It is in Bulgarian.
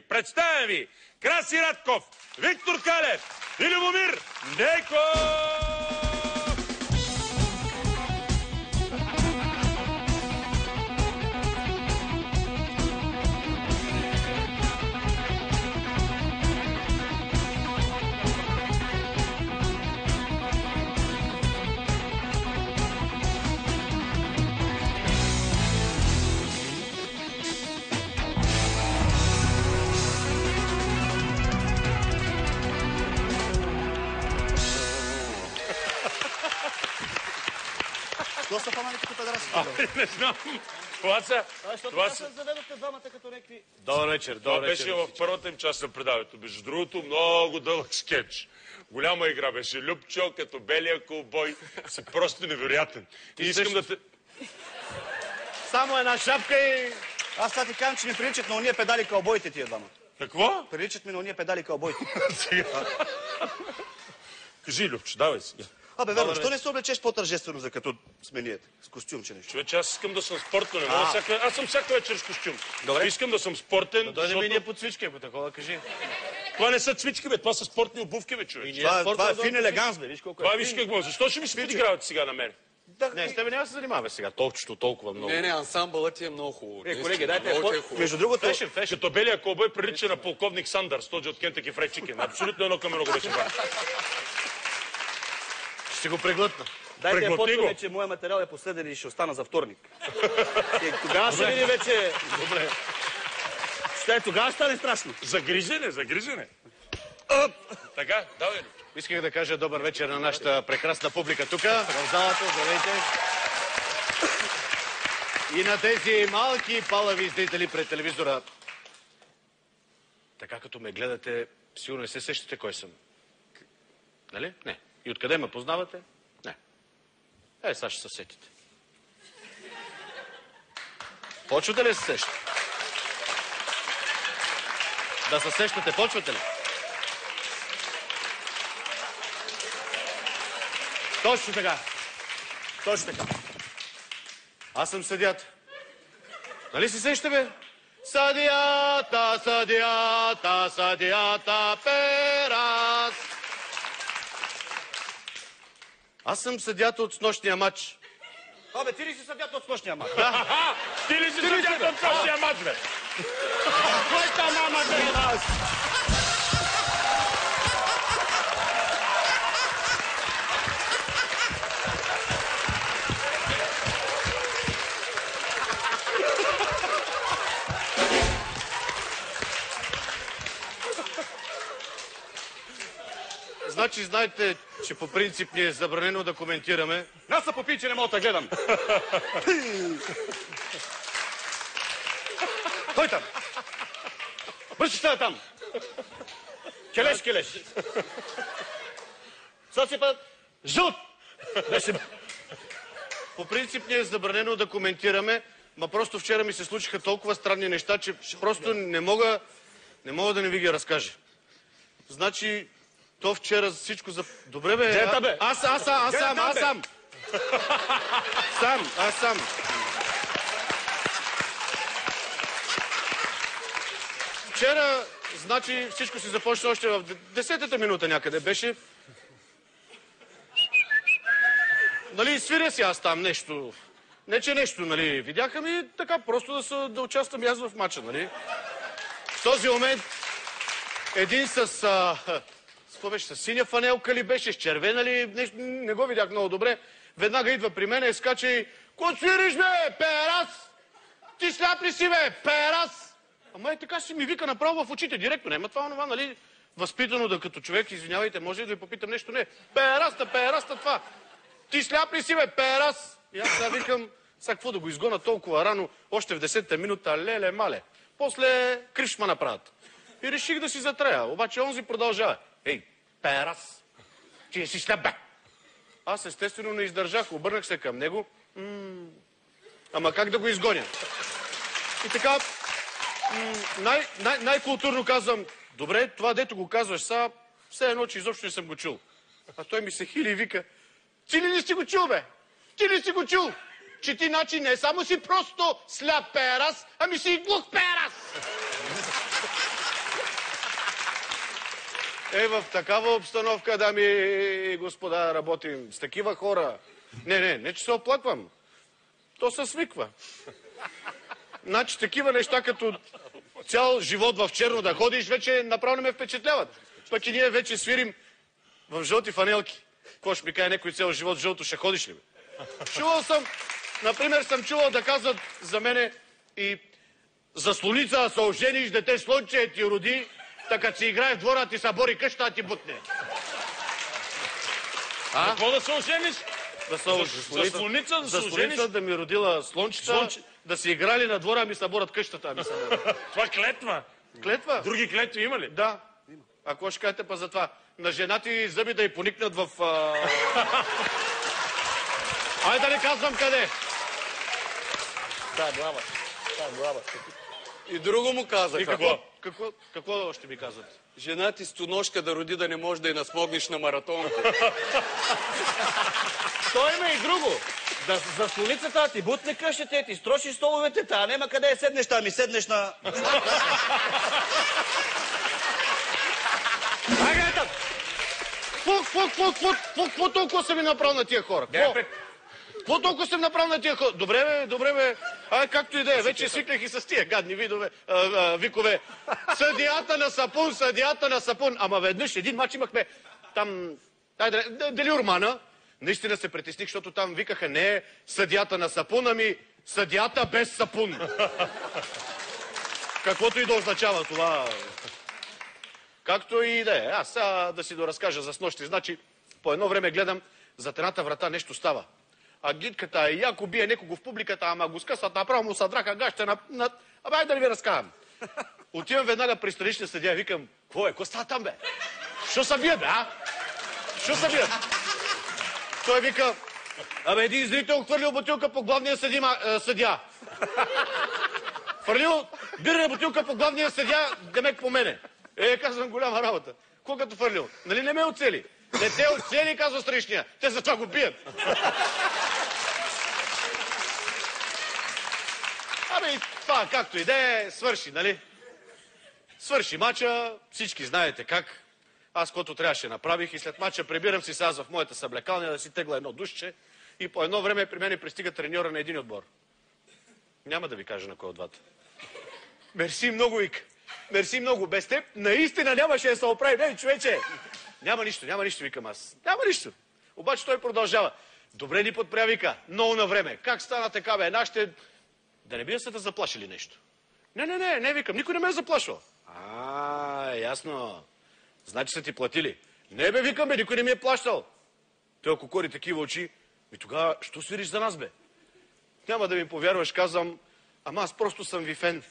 Представям ви Краси Радков, Виктор Калев и Любомир Нейков! Що са фаманите педерасите? Не знам. Това са... Това се заведохте двамата като някакви... Добър вечер, Това добър вечер. беше в първата им част на предаването. Между другото, много дълъг скетч. Голяма игра беше. Любчо, като белия колбой. Си просто невероятен. И искам да те... Само една шапка и... Аз сега ти казвам, че ми приличат на уния педали кълбойте тия двама. Какво? Приличат ми на уния педали кълбойте. Сега. Кажи, Любчо, давай сега. Абе, верно, що не се облечеш по-тържествено, за като сме ние? С костюмче нещо. Човече, аз искам да съм спортно. Не мога всяка... Аз съм всяка вечер с костюм. Добре. Искам да съм спортен, Дойдем и защото... ние по цвички, ако такова кажи. Това не са цвички, бе. Това са спортни обувки, бе, човече. Това е фин елеганс, бе. Виж колко Това е виж фин. какво. Защо ще ми се подигравате сега на мен? Не, с тебе няма да се занимаваме сега. Толкова много. Не, ансамбълът ти е много хубаво. Колеги, дайте много ти е хубаво. Между другото, Фешен. Като белия колбой прилича на полковник Сандърс, този от Kentucky Fried Chicken. Абсолютно едно към едно го беше това. Ще го преглътна. дайте я преглътни почваме, го. че моя материал е последен и ще остана за вторник. Тогава ще види вече... Добре. Тогава ще стане страшно. Загрижене, загрижене. Така, давай. Исках да кажа добър вечер на нашата прекрасна публика тук, в залата. Здравейте. И на тези малки палави зрители пред телевизора. Така като ме гледате, сигурно не се сещате кой съм. Нали? Не. И откъде ме познавате? Не. Сега ще се сетите. Почвате ли да се сещате? Да се сещате, почвате ли? Точно така. Точно така. Аз съм съдията. Нали се сещате, бе? Съдията, съдията, съдията, Перас. Аз съм съдията от снощния матч. Абе, ти ли си съдята от снощния мач? Ти ли си съдята от същия мач, бе? Твоята мама да е нас! Значи знаете, че по принцип ни е забранено да коментираме. Аз са попи, че не мога да гледам. Кой там? Върши сега там. Келеш, келеш. Сега си път жут. Беше... По принцип ни е забранено да коментираме, ма просто вчера ми се случиха толкова странни неща, че просто не мога да не ви ги разкажа. Значи, то вчера всичко за... Добре, бе. Дета, бе. Аз сам. Вчера, значи, всичко си започна още в 10-та минута някъде беше. Нали, свиря си аз там нещо. Не, че нещо, нали, видяха ми така, просто да участвам и аз в матча, нали. В този момент един с синя фанелка ли беше, с червена ли, нещо, не го видях много добре. Веднага идва при мен и скача и... Ко свириш, бе, Перас? Ти сляп ли си, бе, Перас? Ама така си ми вика направо в очите, директно. Нема това, нали, възпитано да като човек, извинявайте, може ли да ви попитам нещо? Не, Пераста, това. Ти сляп ли си, бе, Перас? И аз сега викам, сега какво да го изгона толкова рано, още в 10-та минута, леле, мале. После крив ма направят. И реших да си затрая, обаче онзи продължава. Ей, Перас, ти си сляп, бе. Аз естествено не издържах, обърнах се към него. Ама как да го изгоня? И така, най-културно казвам, добре, това дето го казваш сега, все едно, че изобщо не съм го чул. А той ми се хили и вика, ти ли не си го чул, бе? Ти ли си го чул? Че ти, значи, не само си просто сляп Перас, ами си и глух Перас! В такава обстановка, дами и господа, работим с такива хора. Не, че се оплаквам. То се свиква. Значи такива неща, като цял живот в черно да ходиш, вече направо не ме впечатляват. Пък и ние вече свирим в жълти фанелки. Какво ще ми каже някой цял живот жълто, ще ходиш ли? Чувал съм, например, чувал да казват за мене и за слоница се ожениш, дете слънче ти роди, така си играе в двора, ти събори къща, ти бутне. Какво да се ожениш? За слоница да се ожениш? За слоница да ми родила слънчета, да си играли на двора, ми съборят къщата. Това клетва. Клетва? Други клетви има ли? Да. А какво ще кажете па за това? На жена ти зъби да й поникнат в... Ай да не казвам къде. глава. И друго му казаха. И какво? Какво още ми казват? Жена ти стоножка да роди, да не може да й насмогнеш на маратонка. Той има и друго. За столицата ти бутне къщите, ти строши столовете, та нема къде седнеш, та ми седнеш на... Ай, там! Какво толкова съм ви направил на тия хора? Какво толкова съм направил на тия хора? Добре бе. Ай, както и да е. Вече свикнах и с тия гадни викове. Съдията на сапун. Ама веднъж един мач имахме там... Дали Урмана? Наистина се притесних, защото там викаха не съдията на сапун, ами съдията без сапун. Каквото и да означава това. Както и да е. Аз сега да си доразкажа за снощи. Значи, по едно време гледам, зад едната врата нещо става. А гидката яко бие некого в публиката, ама го скъсват направо, му съдраха гаща на... Абе, да не ви разказвам. Отивам веднага при страничния съдия, викам, какво става там, бе? Що са бият, бе, а? Що са бият? Той вика, абе, един зрител хвърлил бутилка по главния съдия. Хвърлил бирна бутилка по главния съдия, демек по мене. Казвам, голяма работа. Какво като хвърлил? Нали не ме оцели? Не те оцели, казва страничния. Те затова го бият. Абе, това както и да е, свърши, нали? Свърши мача, всички знаете как. Аз каквото трябваше направих и след мача прибирам си сега в моята съблекалня да си тегла едно душче и по едно време при мен пристига треньора на един отбор. Няма да ви кажа на кой от двата. Мерси много, Ика. Мерси много. Без теб наистина нямаше да се оправи. Не, човече. Няма нищо, викам аз. Няма нищо. Обаче той продължава. Добре ни подпря, вика. Много на време. Как стана така, бе? Нашите... Да не би да са те заплашили нещо. Не, викам. Никой не ме е заплашвал. Ясно. Значи са ти платили. Не, бе, викам, бе, никой не ми е плащал. Той ако кори такива очи, и тогава, що свириш за нас, бе? Няма да ми повярваш, казвам, ама аз просто съм ви фен.